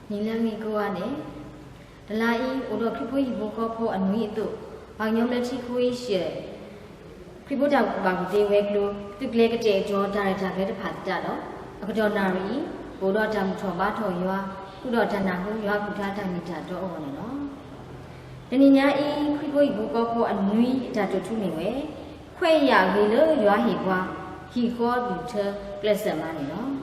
Nilangi goane, the lai or the people you woke up and meet to, by your letty share. People don't bang the way glue, to play a day, George, direct a better path dado, a codonary, Bodam Tobato, you are, Kudotanahu, you are Kutata Mitato on and on. The Nina people you woke up and meet tattoo to me way. Quaya Gilo, you are Hiwa, he called you to bless the money, no?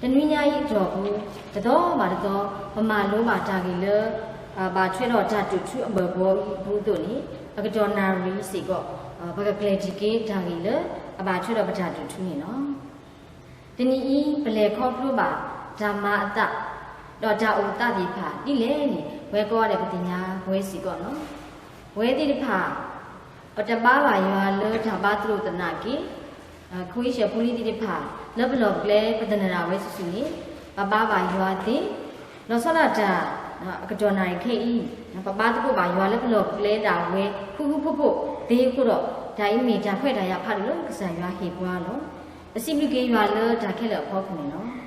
The Nina job, the door, but the door, a man no matagilla, by trade or tattoo to a burbo, Budoni, a codonary cigar, a clergy tagilla, about trade of a tattoo to me, no? The Ni, Play Copluba, Tamata, Dota Utadipa, Dileni, where God everything, where cigar, no? Where did the pa? But the Baba, you are learned about through the Naki, Quisha Puli the pa, level of glare, but then I was to see, a Baba, you are the Nosolata, Katonai Ke, Papa, by your level of glare that way, Pupu, they could up, time me, Taqueta, Palo, because I are Hipuano. The simply gave you a learned Takela Popino.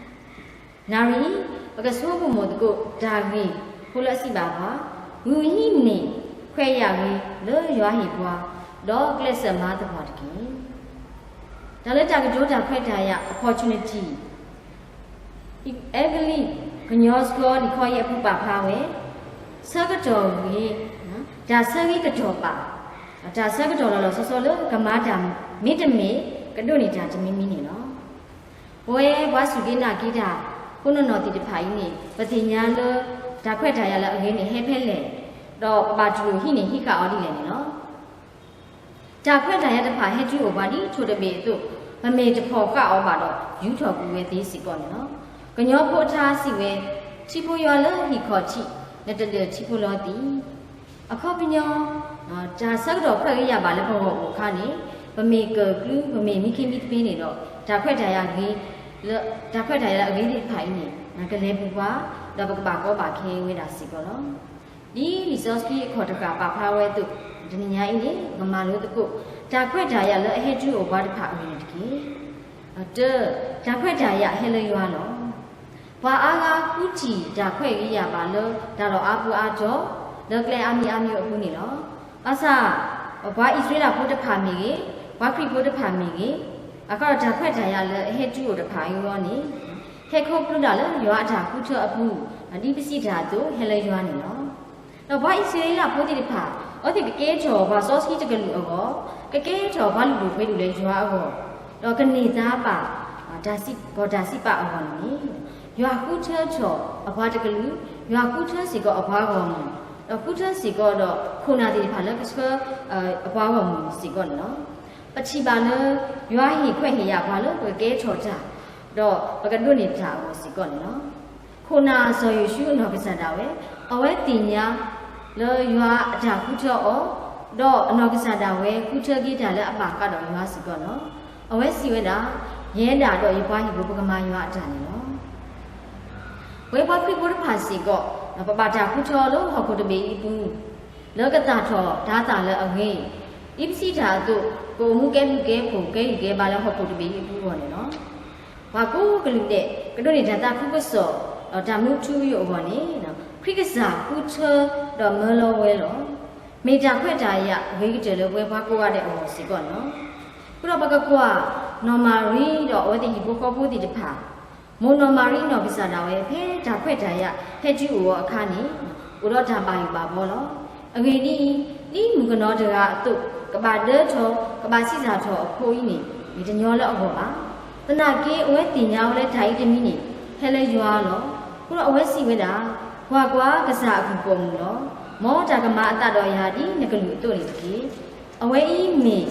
Nari, because Hobo would go, Dagri, Pulasi Baba, who he me, Quayari, learn your Hipua. Dog less a mother potki. The letter Jota Quetaya opportunity. Everly, can yours go and call your pupa power? Circuitory, Jasari Katopa. A Jasarito Solo, Kamadam, meet me, Kadunita to me, no? Where was you get a guitar? Who not the pioneer, but in Yalo, Taquetaya again a happy dog, but you hini hika ordinary, no? Taqueta had a pie head you body to the bed, but made the poker or bottle. You talk with this no? Can your poor tassy way? Chipoyola, he caught cheap, let the chipoloti. A copino, Jasad or Praia Balapo, Cani, but make a glue, but may make him eat penny dog. Taqueta agree, Taqueta agreed piney, like a lebuwa, double baco back with a cigar. The Lisoski caught a capa power to. The Nini, the man with the cook. Taquetaya let head you over the park key. A dirt, Taquetaya, hello you alone. Paala, Puti, Taqueya Balo, Dalo Abu Ajo, the Glay Ami of Punino. Asa, why is real put the Pamigi? Why people the Pamigi? A car Taquetaya let head you the Payoni. Heko Prudala, you are Takuta Abu, a deep sea tattoo, hello you know. Now why is real put the park? Or the gate of a sauce to go over, a gate of one will be you are. Dog and Nizaba, Dassi, Godasipa on me. You are good church or a particle, you are good church, you got a power. A good church, you got a Kuna de Palacasca, a power, Sigono. But Chibana, you are he quite here, Palo, a gate or ta. Dog, a Gadunita was Sigono. Kuna, so you should not be sent away. Away, Tinia. Le you are a Jakuta or do Nogisada way, Kuta Gita, a bacca or you are Sigono. Away, Siweda, Yenda, do you buy your Bukama, you are Tanino. Where what people pass go, a Bajakuta, how could be boo. Look at that, Tata again. If Sita do, go who gave who gave Bala, how could be boo, no? Waku, Gulide, Gadunita Kupaso, or Tamu to you, one, Cricasa, Kucha, the Merlo Wello, made a quetaya, waited where Pakua or Sigono. Purabagua, no marine or the Hiboco the pa. Mono marine of Sadawe, pay Taquetaya, head you or Cani, Urota by Babolo. Agini, Lim Gunodera took Kabaderto, Kabasizato, Poini, with a Yola Ogoa. The Naki, Wettinia, let tight a minute. Hello, you are, who always see with her. Wagua, Gasa, Gomlo, more Tagamata Doyadi, Nicolutoriki, away me,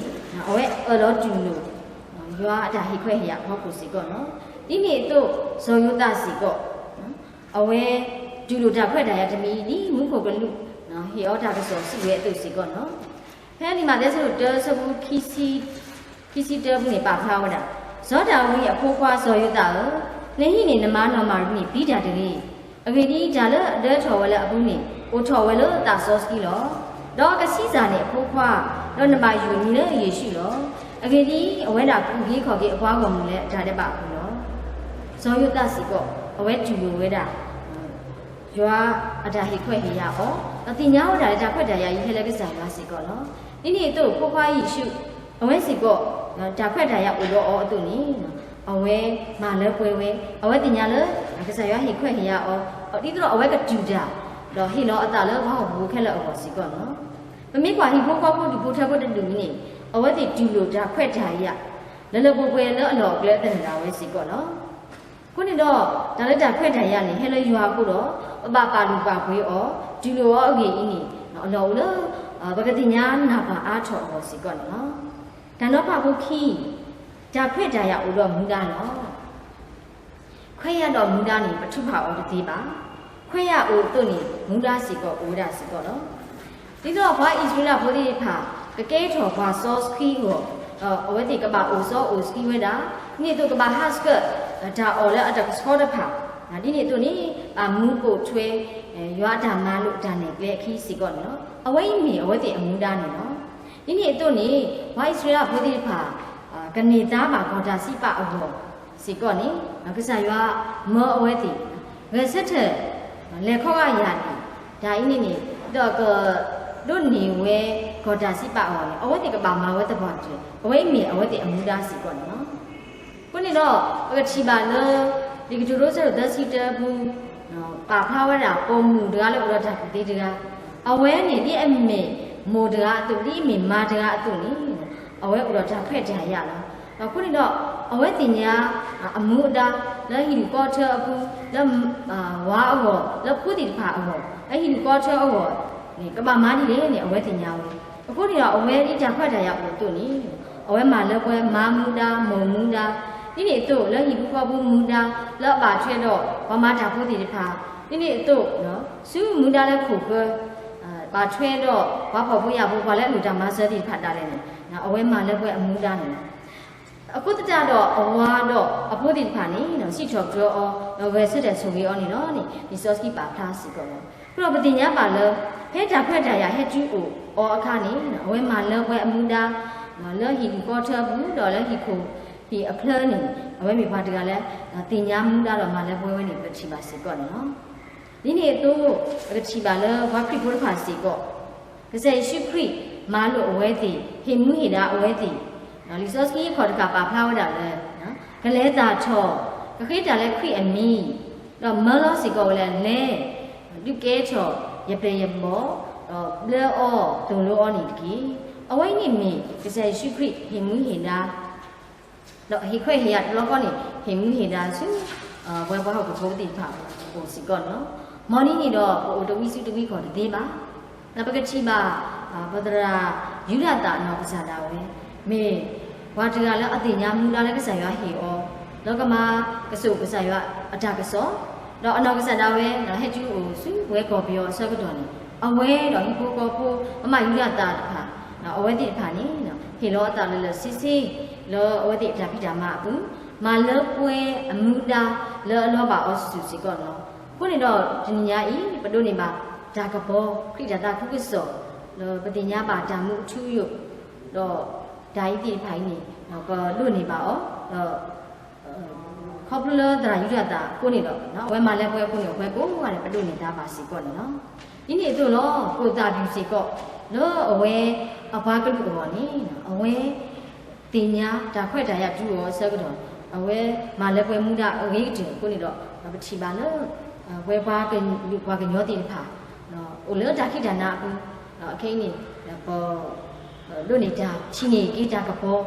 away a lot you know. You are the Hiquia, Hokusigono. Dini to, so you dasigo. Away, Juluta Queta at me, Mukogalu. He ought to have a sauce to Sigono. Penny Madeso does a wood kissy double powder. So that we a poor so you down, laying in the man of Marni, Peter de Agreed, Jala, dirt or Abuni, or Towella, that's so skill. Dog a season, Popa, don't buy you neither, Yeshilo. Agreed, when I could give a wagon, let Jadabakuno. So you does go, away to you with that. ရွာအတာဟိခွဲ့ဟိရအောအတိညာဟောတာဒါခွက်တာရကြီးခဲလဲကစားပါစီကောနော်ဒီနေ့တို့ဖိုးဖွားကြီးရှုအဝဲစီကောဒါခွက်တာရအိုတော့အောအတုနီအဝဲမာလဲပွဲဝဲအဝဲတိညာလဲကစားရွာဟိခွဲ့ဟိရအောဒီတော့အဝဲကတူတာတော့ဟိလောအတာလဲဘာဟုတ်ဘူးခဲလဲအောစီကောနော်မမေကွာဟိဖိုးဖွားဖို့ဒီဖိုးထက်ဖို့တူနီအဝဲတိတူလို့ဒါခွက်တာရလဲလဲပွဲလဲအလောကလဲတဲ့တာဝဲစီကောနော်ခုနေတော့ဒါလက်တာခွက်ထိုင်ရနေဟဲလဲရွာဖို့တော့အပပါလူပါခွေးဩဒီလိုရောအကြီးအင်းနေနော်အလောလို့ဘဂတိညာနာပါအားထော်ဟောစီကောနော်ဒါတော့ပါဖို့ခီဒါခွက်တာရဦးတော့မူတာနော်ခွက်ရတော့မူတာနေပထုဖာဩတတိပါခွက်ရဦးတို့နေမူတာစီကောဦးတာစီကောနော်ဒီတော့ဘာဣသရေလဘုရားဖာကကဲထော်ဘာဆော့စခီကိုအဝဲတိကပါအိုဆောအိုစကီဝဲတာနေ့တို့ကပါဟတ်စကဒါအော်လဲအတက်စကောတဖာဒီနေ့တို့နေမူကိုထွဲရွာဓမ္မလို့ဒါနေကလေးအခီးစီကောနော်အဝဲမီအဝဲတိအမူတာနေနော်ဒီနေ့တို့နေဝိုင်းစရဘုဒိဖာကနေသားပါကောတာစီပါအဘောစီကောနေကစားရွာမောအဝဲတိဝဲဆက်တဲ့လေခောကရာနေဒါအင်းနေတော့ကတို့နေဝဲကောတာစီပါအော်အဝဲတိကပါမဝဲတဘောကျွအဝဲမီအဝဲတိအမူတာစီကောနော်ခုနေတော့ကချီပါလောဒီကကျိုးဆိုတော့စီတဘူးပါဖားဝရပုံမှုတကားလည်းတော့ဒါဒီတကားအဝဲနေဒီအမေမိုတကားအတူဒီအမေမာတကားအတူနေအဝဲတော့ဒါဖက်ကြရလားခုနေတော့အဝဲတင်ညာအမှုအတာလက်ဟီကောချာအခုလက်ဝါအောလက်ခုတီတဖာအောအဲ့ဟီကောချာအောနေကဘာမာဒီလေနေအဝဲတင်ညာဝင်အခုနေတော့အဝဲဒီဒါဖက်ကြရဖို့တူနေအဝဲမှာလက်ပွဲမာမူတာမုံမူတာဒီနေ့တို့လက်ဟိဘဘူးမူတာလက်ပါချဲတော့ဘာမှတာဖို့ဒီတဖာဒီနေ့တို့နော်စူးမူတာလည်းခုကပါချဲတော့ဘာဖို့ဖို့ရဖို့ဘာလဲလူတာမဆဲဒီဖတ်တာလဲနော်အဝဲမှာလက်ပွဲအမူတာနေအခုတကြတော့အဝါတော့အဖို့ဒီတဖာနေနော်စီချော်ကြောအောဝဲစစ်တဲ့ဆိုပြီးအောနေနော်နေဒီဆော့စကီပါဖလားစီကောပြတော့ပတိညာပါလဲဟဲ့တာဖက်တာရဟဲ့ကျူအိုအောအခါနေနော်အဝဲမှာလက်ပွဲအမူတာလက်ဟိကောချဘူးတော့လက်ဟိခုဒီအဖလန်းနေအဝဲမိဖာတကလည်းတင်ညာမှုတာတော့မလည်းပွဲဝဲနေပချီပါစီကောနော်ဒီနေ့တို့ပချီပါလဲဝါခရီဘုရဖာစီကောကစဲရှိခရီမာလို့အဝဲတီဟိမှုဟိတာအဝဲတီနော်လီဆော့စကီခေါ်တကပါဖလာဝတာလဲနော်ကလဲတာချော့ကခိတာလဲခရီအမီတော့မလောစီကောလဲလဲလူကဲချော့ရပရမောဘလဲအောတုံလို့အောနေတကီအဝဲနေမီကစဲရှိခရီဟိမှုဟိတာတော့ဟိခွဲဟိရတော့ကောနေဟိမှုဟိတာစုဘွယ်ဘွားဟုတ်ကဘုဒ္ဓိဖာဟိုစီကောနော်မော်နီနေတော့ဟိုတဝီစုတဝီခေါ်တဲ့ပါနပကချိပါဘဒရာယူရတာနော်ကစားတာဝဲမေဝါတကလည်းအတိညာမူလာလည်းကစားရွာဟေဩလောကမှာကဆုကစားရွာအတာကစောတော့အနောက်ကစားတာဝဲနော်ဟဲ့ကျူဟိုစုဝဲကော်ပြောဆောက်တော်နေအဝဲတော့ဟိဖိုးကောဖိုးမမယူရတာတခါနော်အဝဲတိတခါနေနော်ဟေလောအတာလည်းစစ်စစ်လောအဝတိဒါဖိတာမဘူးမလောပွဲအမှုတာလောလောပါအောစုစီကောနော်ခုနေတော့ဒီညာဤပဒုနေမှာဒါကဘောခိတာတာခုကစောလောပတိညာပါဓာမှုအထူးယုတော့ဓာဤတိဖိုင်းနေတော့ကလွတ်နေပါအောခေါပလဒရာယူရတာကိုနေတော့နော်ဝဲမှာလဲပွဲကိုနေပွဲကိုကလည်းပဒုနေတာပါစီကောနော်ဒီနေ့တို့လောကိုတာပြူစီကောလောအဝဲအဘာကလူကောနေအဝဲတင်ညာဒါခွက်တာရကျူရောဆက်ကတော့အဝဲမာလည်းပွဲမှုတာအဝေးတူကိုနေတော့ပတိပါလို့ဝဲဘာကလူဘာကညောတိဖာနော်ဟိုလေဒါခိဒါနာဘူးအခင်းနေပေါ်လွတ်နေတာချင်းနေကိတာကပေါ်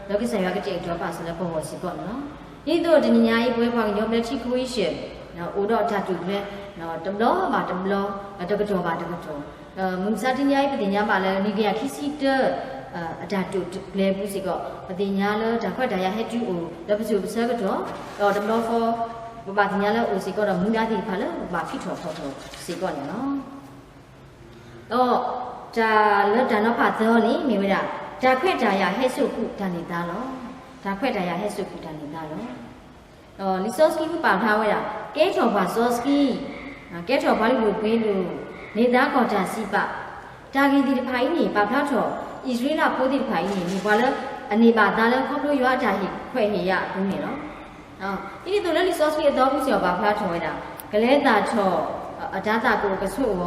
လောကဆရာကတဲ့တော့ပါဆိုလည်းပေါ်ပေါ်စီပေါ့နော်ဒီတော့ဒီညာရေးပွဲဘာကညောမလက်ချိခွေးရှင်နော်အိုတော့ဓာတ်တူပဲနော်တမလောပါတမလောတကတော်ပါတကတော်မုံစားတင်ညာရေးပတင်ညာပါလဲနိကရခိစီတအတာတူလဲဘူးစီကောပတင်ညာလဲဒါခွက်ဒါရဟဲ့ကျူအိုလက်ပစုပစကတော့တမလောဖောဘာတင်ညာလဲအိုစီကောတော့မူနာတိဖာလဲဘာဖိထော်ဖော်စီကောနော်တော့ဒါလက်ဒါတော့ဖာသောနေမိမဒါဒါခွက်ဒါရဟဲ့စုခုဒါနေတာလောဒါခွက်ဒါရဟဲ့စုခုဒါနေတာလောလီဆော့စကီကိုပါထားဝဲတာကဲချော်ပါဆော့စကီကဲချော်ပါလို့ပေးလို့နေသားကော်တာစီပါဒါကြီးဒီဖိုင်းနေပါဖတ်ချော်ဣသရေလပိုးဒီဖိုင်းနေဒီဘာလဲအနေပါဒါလဲခေါပလို့ရွာတာဟိခွဲ့နေရဘူးနေနော်ဒီတို့လည်းလီဆော့စကီအတော်ဘူးစီရောပါဖတ်ချော်ဝဲတာဂလဲတာချော် อาจารย์ตาโกกระสุว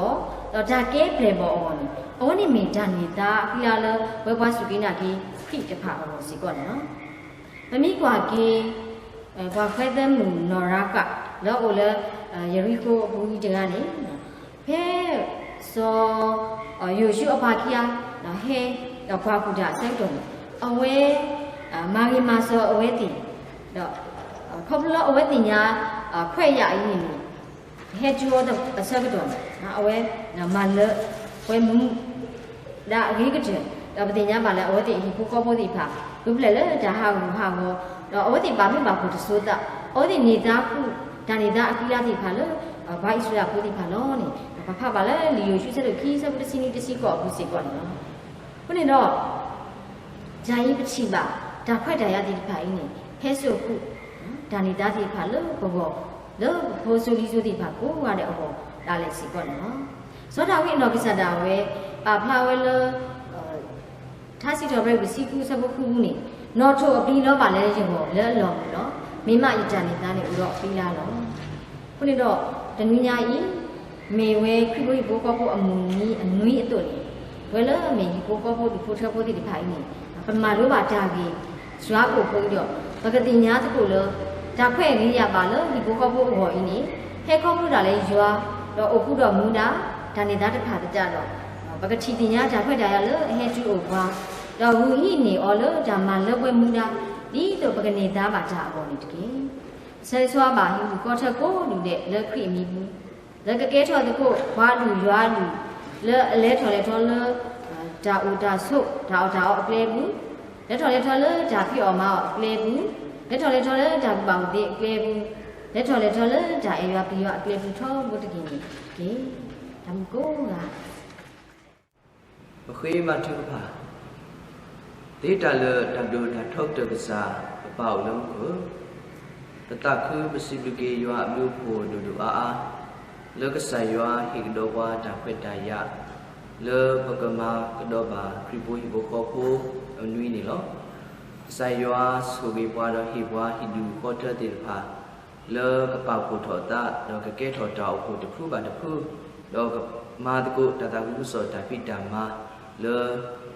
อดาเก็บเลยบ่อ๋อนี่มีดานี่ตาพี่ลาเลเวบว่าสุกินากีพี่จะพาอ๋อสิก่อนเนาะมันมีกว่ากีกว่าเฟเดมุนอรากะแล้วโอเลยริโกบูကြီးတကားနေဖဲစောယူရှုအဖာခီယာဟဲတော့ဖွာခုကြစိတ်တုံအဝဲမာဂီမာစောအဝဲတီတော့ခေါပလအဝဲတီညာခွဲ့ရအင်းနေဟဲကျိုးတော့အစကတော့အဝဲမာလဝဲမူဒါအကြီးကတဲ့တော့ပတင်ညာပါလဲအဝဲတီဟိကိုကောဘောတီဖာဘုပလဲလဲဒါဟာကိုတော့အဝဲတီပါမိပါဖို့တဆိုးတာအဝဲတီနေသားခုဒါနေတာအကိလာတီဖာလို့ဘာဣစရာပိုတီဖာလို့နေဘာဖာပါလဲလီယိုရှုဆက်လို့ခီးဆက်ပစီနီတစီကောဘူးစီကောနော်ခုနေတော့ဂျာယီပချီပါဒါခွက်တာရတီဖာအင်းနေဖဲဆိုခုဒါနေတာတီဖာလို့ဘောလို့ဘောဆိုလီဆိုတီဖာကိုရတဲ့အဘောဒါလည်းစီကောနော်စောတာဝိနော်ကိစ္စတာဝဲဖလာဝဲလို့ထားစီတော်ဘက်စီကူဆက်ဖို့ခုနေနော်ထိုအပီတော့ပါလဲရင်ဘောလဲလော်နော်မိမအကြနေတာနေဦးတော့အပီလာတော့ခုနေတော့တနည်းညာဤမေဝဲခိဘိဘောကောအမူနီအနွေးအတုလေဝဲလဲမေဘောကောဒီဖိုထဘောဒီဖိုင်နေပမာတို့ပါတာကြီးဇွားကိုပုံတော့ပကတိညာတခုလို့ဒါခွဲ့ကြီးရပါလို့ဒီဘောကောဘောဟောအင်းနေဟဲခေါ်ဖို့တာလဲရွာတော့အခုတော့မူနာဒါနေတာတစ်ခါတကြတော့ပကတိတင်ညာဒါခွဲ့တာရလို့ဟဲကျူအိုဘာတော့ဝူဟိနေအော်လို့ဒါမှလက်ဝဲမူနာဒီတော့ပကနေသားပါကြအောင်နေတကယ်ဆဲဆွာပါဟိကောထကိုလူတဲ့လက်ခိမီဘူးလက်ကကဲထော်တကိုဘွားလူရွာလူလက်အလဲထော်လဲထော်လဲဒါအိုဒါဆုတ်ဒါအော်ဒါအော်အပလဲဘူးလက်ထော်လဲထော်လဲဒါပြအော်မအော်အပလဲဘူးလက်ထော်လဲထော်လဲဒါပေါင်တဲ့အပလဲဘူးလက်ထော်လဲထော်လဲဒါအေရွာပြီးရွာအပလဲဘူးထော်ဘုတကင်းကြီးကဲဒါမကိုကမခွေးမထုပါဒေတာလတဒိုဒါထောက်တကစားအပေါ့လုံးကိုတတခုပစီပကေရွာအမျိုးဖို့ဒူဒူအာလောကဆိုင်ရွာဟိကဒောဝါဒါခွတ်တရလောပကမာကဒောဘာခရီပိုဟိဘခောဖိုအနွီနေလောဆိုင်ရွာဆိုဘေပွားတော့ဟိဘွားဟိဒူခောထတေဖာလောကပောက်ဖို့ထောတာတော့ကကဲထောတောက်ဖို့တဖူးပါတဖူးတော့မာတကုတတကုစောတာဖိတမာလော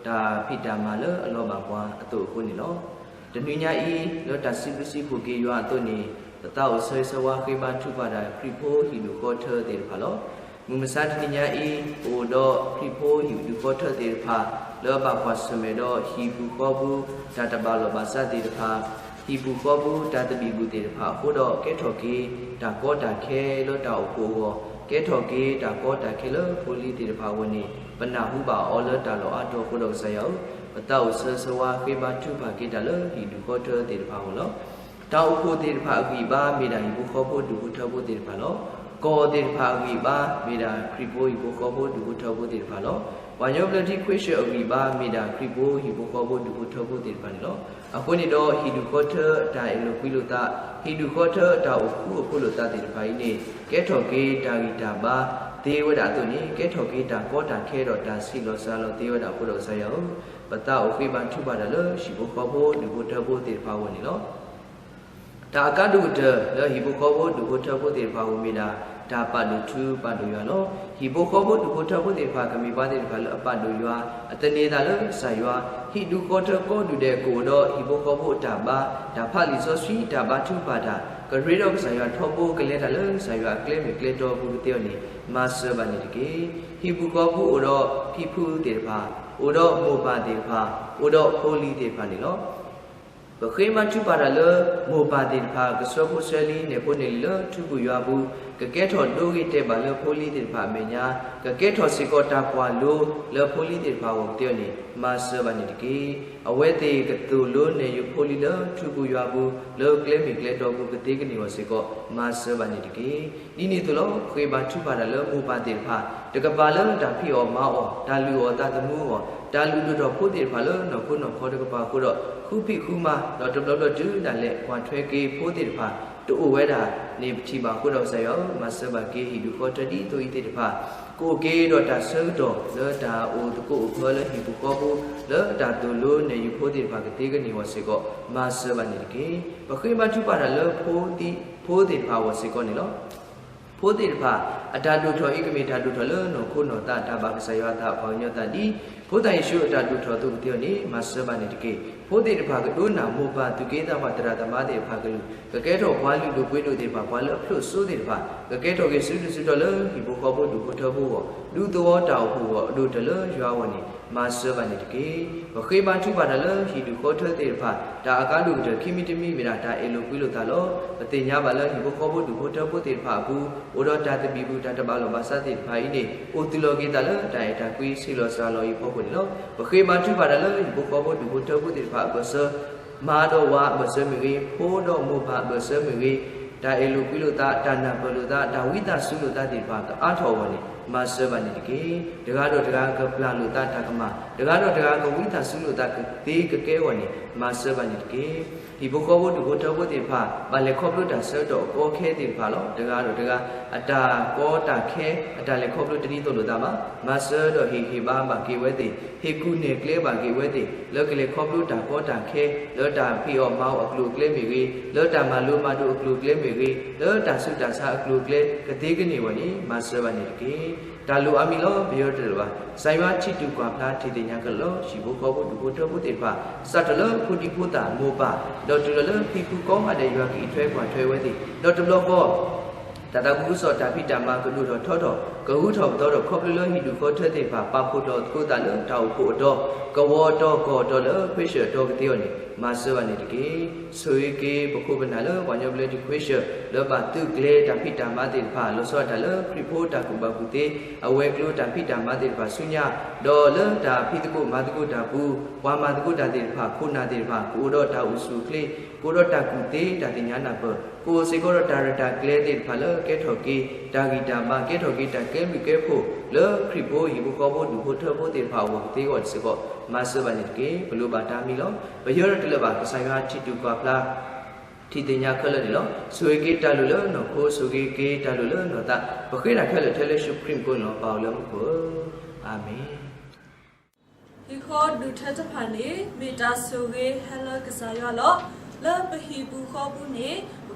ဒါဖိတမာလောအလောပါပွားအတုခုနေလောတနည်းညာဤလောတစီပစီဖို့ကေရွာအတုနေတတောက်ဆွေဆွာခေမထုပါတာခရီဖိုဟိလူကောထတေဖာလောမူမစာတနည်းညာဤအိုတော့ခရီဖိုဟိလူကောထတေဖာလောပါပွားစမေတော့ဟိဘူကောဘူးဒါတပါလောပါစတေဖာဟိဘူကောဘူးဒါတပီဘူးတေဖာဟိုတော့ကဲထော်ကေဒါကောတာခဲလောတောက်ကိုကဲထော်ကေဒါကောတာခဲလောဖိုလီတေဖာဝနေပနာဟုပါအော်လတာလောအတော်ကိုတော့ဆယောပတောက်ဆဆဝါခေမထုပါကေတလောဟိလူကောထတေဖာဟောလောတောက်ဖို့တေဖာအခိပါမေတာဟိဘူခောဖို့ဒုထဖို့တေဖာလောကောတေဖာအခိပါမေတာခရီပိုဟိဘူခောဖို့ဒုထဖို့တေဖာလောဝါညောပလတိခွေရှေအခိပါမေတာခရီပိုဟိဘူခောဖို့ဒုထဖို့တေဖာလောအခုနေတော့ဟိလူကောထတာအလိုကွီလိုတာဟိလူကောထတာအခုလိုတာတေဖာဤနေကဲထော်ကေတာဂီတာပါဒေဝဒတုန်ကဲထော်ကေတာကောတာခဲတော့တာစီလောစာလောဒေဝဒဘုရောဆယောပတအိုခိပန်ထုပါဒလောရှိဘခောဘောဒုဘထဘောတေဖာဝနေလောဒါကတုဒလောဟိဘခောဘောဒုဘထဘောတေဖာဝမေတာဒါပတုထုပတုယောလောဟိဘခောဘောဒုဘထဘောတေဖာကမိပါတေဖာလောအပတုယောအတနေတာလောဆာယောဟိဒုကောထကောဒုတဲ့ကိုတော့ဟိဘခောဘောတာပါဒါဖလီစောဆွီဒါပါထုပါတာကရေတော့ဆာယောထောဘောကလေးတာလောဆာယောကလေးမကလေးတော့ဘူးတေယောနေမာဆဘာနေတကေဟိဘခောဘောတော့ဖိဖူတေဖာဥတော့မောပါတေဖာဥတော့ဟိုလီတေဖာနေလောဘခေမချူပါရလမောပါတေဖာကစောဖုဆလီနေဖို့နေလထုပူရွာဘူးကကဲထော်ဒိုဂီတေပါလဖိုလီတေဖာမေညာကကဲထော်စီကောတာပွာလိုလဖိုလီတေဖာဝတေနေမာဆဘာနေတကေအဝဲတေကတူလိုနေယဖိုလီလထုပူရွာဘူးလောကလေမီကလေတော်ဘူးကတိကနေဝစေကောမာဆဘာနေတကေဒီနေတလောခေပါချူပါရလမောပါတေဖာတကပါလတာဖီအောမောဒါလူအောတာတမှုအောဒါလူတော့ဖို့တေဖာလောနော်ခုနော်ခေါ်တကပါခုတော့ခုဖိခုမတော့တဘလဒူဒါလက်ခွန်ထွဲကေဖို့တေဖာတူဝဲတာနေချီပါခုတော့ဆယောမဆဘကေဟီဒူခေါ်တတိတူဤတေတဖာကိုကေတော့တာဆဲတော့လောတာအိုတကိုခေါ်လဲဟီဘူကောဘူးလောတာတူလို့နေယူဖို့တေဖာကတိကနေဝစေကောမဆဘနေကေပခိမချူပါရလောဖို့တေဖာဝစေကောနေလော โพธิพาอาดาดุทออิกเมดาดุทอเลโนโคโนตาดาบากสยาตาพาวญตาดีโพธิชูอาดาดุทอตุเตียวนี้มาเสบานิตเกโพธิพากดูนาโมบาตุเกตามาตราตมาเดพากลุกะเกโตควาลุดุปุยโนเดพาควาลพลุสุเดพากะเกโตเกสุดุสุตเลหิบุขอบุดุพุทธบุดูตัวตาวบุดูตเลยาวนีมาเสบานิตเกบะเคบาทุบาดเลหิดุโคเทเดพาดาอากาลุเดคิมิติมิมิราตาเอโลปุยโลตาโลปฏิญญาบาลหิบุขอบุดุพุทธบุเดพาบูโอดตาตบิบุตาตบาลบาสติภายนีโอตุโลเกตาเลไดตากุยสิโลสาโลอิพอบุโลบะเคบาทุบาดเลหิบุขอบุดุพุทธบุเดพาบะเสมาโดวะบะเสมิรีโพโดโมบะบะเสมิรีดาเอลูปิโลตาดานาเปโลตาดาวิตาสุโลตาติภาตอาทอวนีมาเสบานิตเกดกาโดดกากะปลาโลตาตากมาดกาโดดกากะวิตาสุโลตากะเตกะเกวนีมาเสบานิตเกဒီဘုခောဘုဒ္ဓဘုထောဘုတိဖာဘာလေခောဘုဒ္ဓဆောတော့ကောခဲတိဖာလောတကားတော့တကားအတာကောတာခဲအတာလေခောဘုဒ္ဓတတိတော့လို့တာမှာမဆောတော့ဟေဘာမကေဝဲတိဟေကုနေကလေးပါကေဝဲတိလောကလေခောဘုဒ္ဓကောတာခဲလောတာဖီအောမောက်အကလူကလေးမီကြီးလောတာမလိုမတို့အကလူကလေးမီကြီးလောတာဆုတာစာအကလူကလေးကတိကနေဝနီမဆောပါနေတကေဒါလိုအမီလောပြောတယ်ပါဆိုင်ဝါချစ်တူကွာဖလားထေတညာကလောရှိဘုခောဘုဒ္ဓဘုထောဘုတိဖာစတလောဖုတိဖုတာမောပါဒေါ်တူလလဖိကူကောမတဲ့ရွာကြီးထွဲကွာထွဲဝဲသည်ဒေါ်တလောကောတတကူစောတာဖိတမကလူတော်ထောတော်ကဟုထောတော်ခေါပလလဟိတုခောထတဲ့ပါပဖို့တော်ကိုတလတောက်ဖို့တော်ကဝတော်ကောတော်လဖိရှတော်ကတိယောနေမာစဝနေတကေဆွေကေပခုပနာလဝညောပလေတိခွေရှလောဘတုကလေတဖိတမတိဖာလောစောတလဖိဖို့တကုဘကုတေအဝဲကလိုတဖိတမတိဖာဆုညာဒေါ်လတာဖိတကုမာတကုတာဘူးဝါမာတကုတာတိဖာခုနာတိဖာကိုတော်တာဥစုကလေကိုတော်တာကုတေတာတိညာနာပကိုစေကိုတော်တာရတာကလေတိဖာလကဲထော်ကေတာဂီတာမကဲထော်ကေတာကဲမိကဲဖို့လောခရိပိုဟိဘကောဘောဒုဘထဘောတိဖာဝတေကောစေကောမာစဘနိတကေဘလိုပါတာမီလောဘယောတလဘဆိုင်ကချီတူကွာဖလားทีติญาခလဒီလောဆွေကေတလူလနောခိုဆွေကေတလူလနောတာဘခိရခလထဲလေရှုပရင်ကိုနောပေါလမ်ကိုအာမင်ဒီခေါ်ဒုထက်ဖာနေမေတာဆွေဟဲလကစားရလောလပဟီဘူးခေါ်ဘူးနေ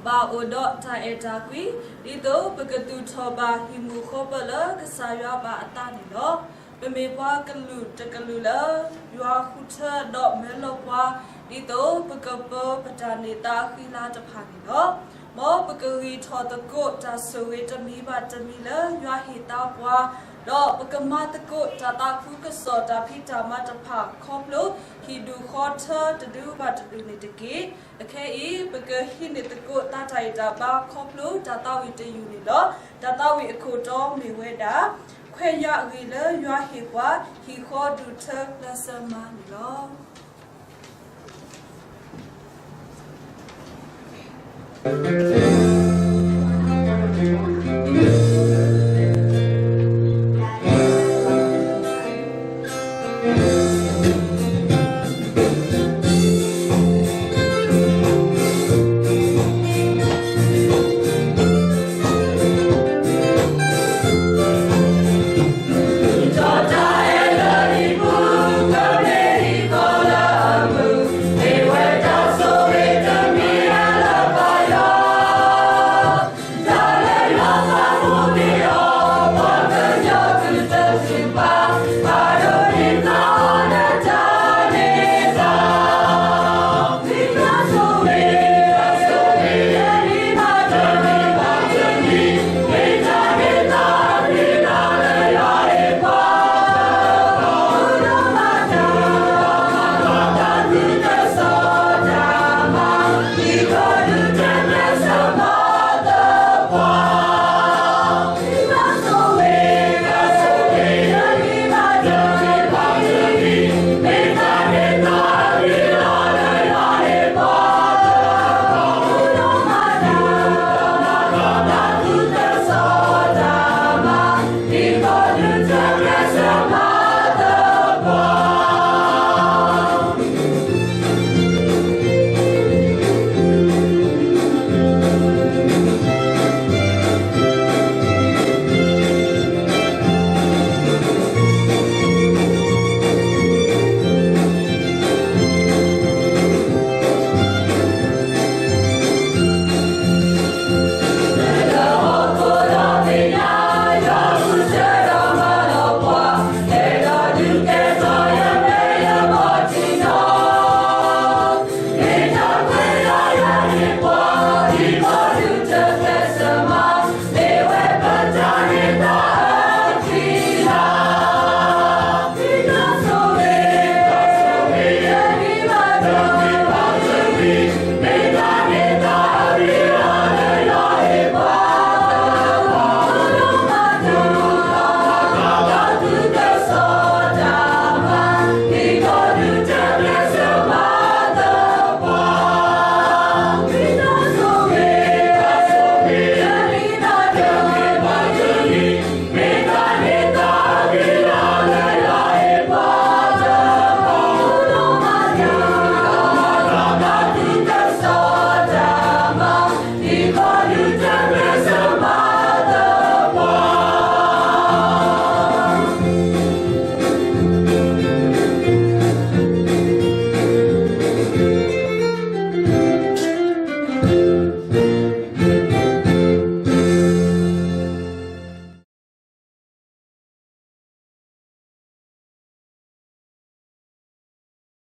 ဘာအိုဒတာအတာကွီဒီတော့ပကတူထောဘာဟီမူခေါ်ပလကစားရပါအတာနေလောပမေပွားကလူတကလူလရွာခုထတော့မဲလောပွားဒီတော့ပကပပတာနေတာခိလာတဖာနေလောမောပကဝီထောတကုတ်တာဆွေတမီပါတမီလရွာဟီတာပွားတော့ပကမတကုတ်တာခုကစောတာဖိတာမတဖာခေါပလို့ဟီဒူခေါ်ထတဒူပါတဒူနေတကေအခဲဤပကဟိနေတကုတ်တာတိုင်တာပါခေါပလို့တာဝီတယူနေတော့တာဝီအခုတော့မေဝဲတာခွေရဝီလရွာဟီပွားဟီခေါ်ဒူထလဆမန်လော